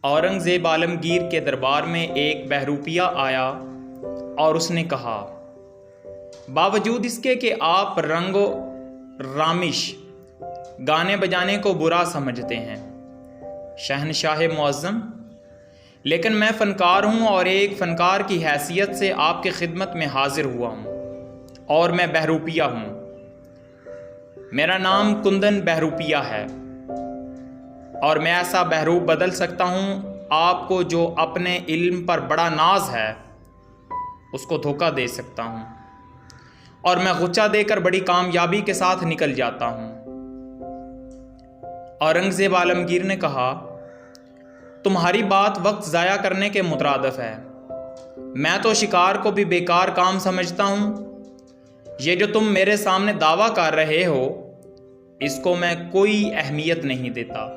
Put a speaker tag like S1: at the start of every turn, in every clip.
S1: औरंगज़ेब आलमगीर के दरबार में एक बहरूपिया आया और उसने कहा, बावजूद इसके कि आप रंगो रामिश गाने बजाने को बुरा समझते हैं शहनशाह मुअज़्ज़म, लेकिन मैं फ़नकार हूँ और एक फ़नकार की हैसियत से आपकी खिदमत में हाजिर हुआ हूँ और मैं बहरूपिया हूँ। मेरा नाम कुंदन बहरूपिया है और मैं ऐसा बहरूप बदल सकता हूँ आपको जो अपने इल्म पर बड़ा नाज है उसको धोखा दे सकता हूँ और मैं गुच्चा देकर बड़ी कामयाबी के साथ निकल जाता हूँ। औरंगज़ेब आलमगीर ने कहा, तुम्हारी बात वक्त ज़ाया करने के मुतरादिफ है। मैं तो शिकार को भी बेकार काम समझता हूँ। ये जो तुम मेरे सामने दावा कर रहे हो इसको मैं कोई अहमियत नहीं देता।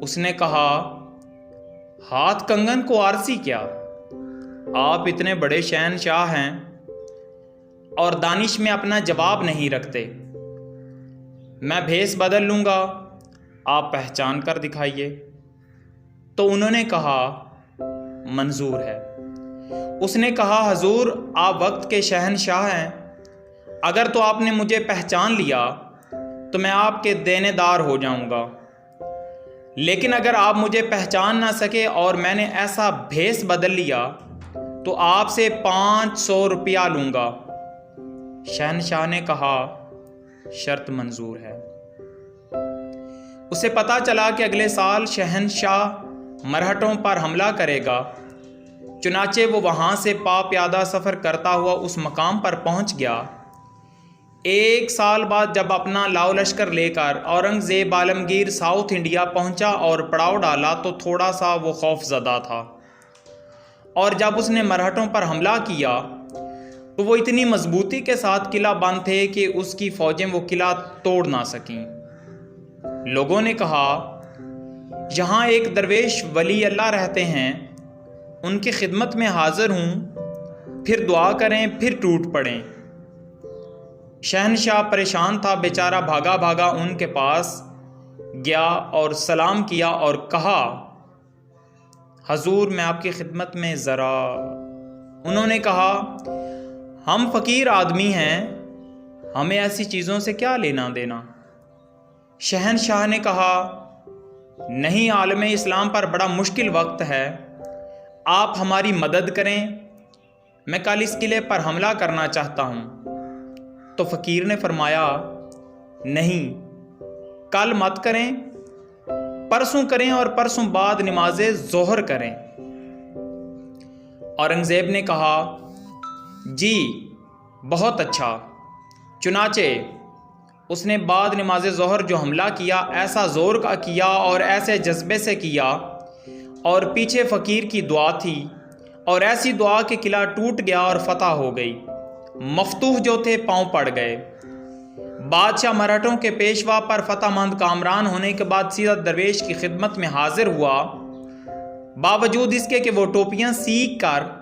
S1: उसने कहा, हाथ कंगन को आरसी क्या, आप इतने बड़े शहनशाह हैं और दानिश में अपना जवाब नहीं रखते। मैं भेस बदल लूँगा, आप पहचान कर दिखाइए। तो उन्होंने कहा, मंजूर है। उसने कहा, हजूर आप वक्त के शहनशाह हैं, अगर तो आपने मुझे पहचान लिया तो मैं आपके देनेदार हो जाऊंगा, लेकिन अगर आप मुझे पहचान ना सके और मैंने ऐसा भेस बदल लिया तो आपसे 500 रुपया लूँगा। शहनशाह ने कहा, शर्त मंजूर है। उसे पता चला कि अगले साल शहनशाह मरहटों पर हमला करेगा, चुनाचे वो वहाँ से प्यादा सफ़र करता हुआ उस मकाम पर पहुँच गया। एक साल बाद जब अपना लाओ लश्कर लेकर औरंगज़ेब आलमगीर साउथ इंडिया पहुँचा और पड़ाव डाला तो थोड़ा सा वो खौफज़दा था, और जब उसने मरहटों पर हमला किया तो वो इतनी मजबूती के साथ किला बंद थे कि उसकी फ़ौजें वो किला तोड़ ना सकीं। लोगों ने कहा, यहाँ एक दरवेश वली अल्लाह रहते हैं, उनकी खिदमत में हाजिर हूँ, फिर दुआ करें फिर टूट पड़ें। शहनशाह परेशान था, बेचारा भागा भागा उनके पास गया और सलाम किया और कहा, हजूर मैं आपकी खिदमत में ज़रा। उन्होंने कहा, हम फ़कीर आदमी हैं, हमें ऐसी चीज़ों से क्या लेना देना। शहनशाह ने कहा, नहीं, आलमे इस्लाम पर बड़ा मुश्किल वक्त है, आप हमारी मदद करें, मैं कल इस किले पर हमला करना चाहता हूँ। तो फ़कीर ने फरमाया, नहीं, कल मत करें, परसों करें और परसों बाद नमाज़े ज़ोहर करें। औरंगज़ेब ने कहा, जी बहुत अच्छा। चुनाचे उसने बाद नमाज़े ज़ोहर जो हमला किया ऐसा ज़ोर का किया और ऐसे जज्बे से किया, और पीछे फ़कीर की दुआ थी और ऐसी दुआ कि किला टूट गया और फतह हो गई। मफतूह जो थे पांव पड़ गए। बादशाह मराठों के पेशवा पर फतहमंद कामरान होने के बाद सीधा दरवेश की खिदमत में हाजिर हुआ। बावजूद इसके कि वो टोपियाँ सीख कर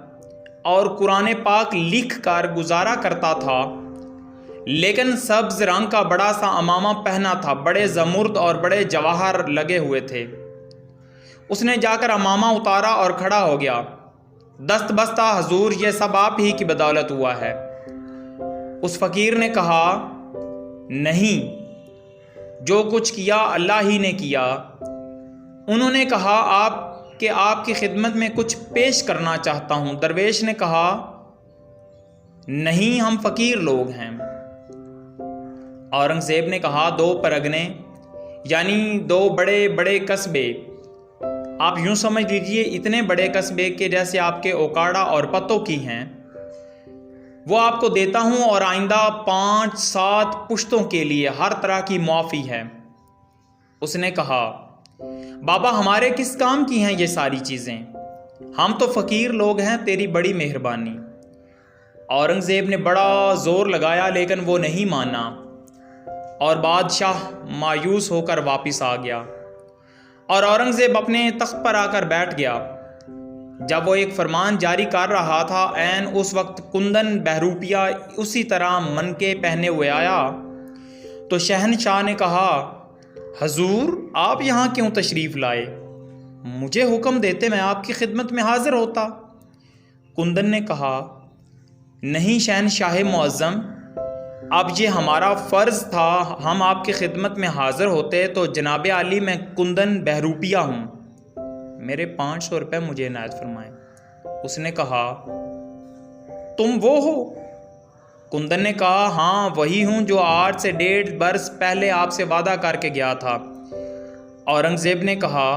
S1: और कुरान पाक लिख कर गुजारा करता था, लेकिन सब्ज रंग का बड़ा सा अमामा पहना था, बड़े ज़मुर्द और बड़े जवाहर लगे हुए थे। उसने जाकर अमामा उतारा और खड़ा हो गया। दस्त बस्ता, हजूर ये सब आप ही की बदौलत हुआ है। उस फ़कीर ने कहा, नहीं, जो कुछ किया अल्लाह ही ने किया। उन्होंने कहा, आपकी खिदमत में कुछ पेश करना चाहता हूँ। दरवेश ने कहा, नहीं, हम फ़कीर लोग हैं। औरंगज़ेब ने कहा, दो परगने यानी दो बड़े बड़े कस्बे, आप यूँ समझ लीजिए इतने बड़े कस्बे के जैसे आपके ओकाड़ा और पत्तों की हैं, वो आपको देता हूँ और आइंदा 5-7 पुश्तों के लिए हर तरह की मुआफ़ी है। उसने कहा, बाबा हमारे किस काम की हैं ये सारी चीज़ें, हम तो फ़कीर लोग हैं, तेरी बड़ी मेहरबानी। औरंगज़ेब ने बड़ा ज़ोर लगाया लेकिन वो नहीं माना और बादशाह मायूस होकर वापस आ गया और औरंगज़ेब अपने तख्त पर आकर बैठ गया। जब वो एक फरमान जारी कर रहा था, ऐन उस वक्त कुंदन बहरूपिया उसी तरह मनके पहने हुए आया। तो शहनशाह ने कहा, हजूर आप यहाँ क्यों तशरीफ़ लाए? मुझे हुक्म देते मैं आपकी खिदमत में हाजिर होता। कुंदन ने कहा, नहीं शहनशाह मुअज़्ज़म, अब ये हमारा फ़र्ज़ था, हम आपकी खिदमत में हाजिर होते तो जनाब आली मैं कुंदन बहरूपिया हूँ, मेरे 500 रुपये मुझे इनायत फरमाएं। उसने कहा, तुम वो हो? कुंदन ने कहा, हाँ वही हूँ जो 8 से 1.5 बरस पहले आपसे वादा करके गया था। औरंगज़ेब ने कहा,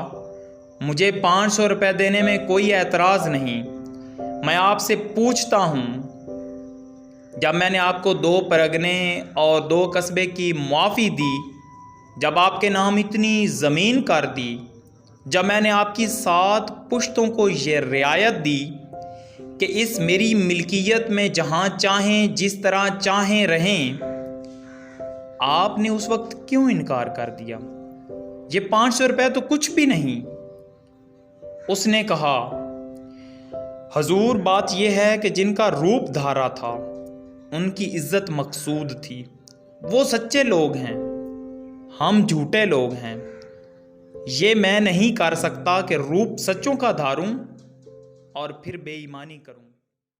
S1: मुझे 500 रुपये देने में कोई एतराज़ नहीं। मैं आपसे पूछता हूँ, जब मैंने आपको 2 परगने और 2 कस्बे की मुआफ़ी दी, जब आपके नाम इतनी ज़मीन कर दी, जब मैंने आपकी 7 पुश्तों को ये रियायत दी कि इस मेरी मिल्कियत में जहाँ चाहें जिस तरह चाहें रहें, आपने उस वक्त क्यों इनकार कर दिया? ये 500 रुपये तो कुछ भी नहीं। उसने कहा, हजूर बात यह है कि जिनका रूप धारा था उनकी इज्जत मकसूद थी, वो सच्चे लोग हैं, हम झूठे लोग हैं। ये मैं नहीं कर सकता कि रूप सच्चों का धारूं और फिर बेईमानी करूं।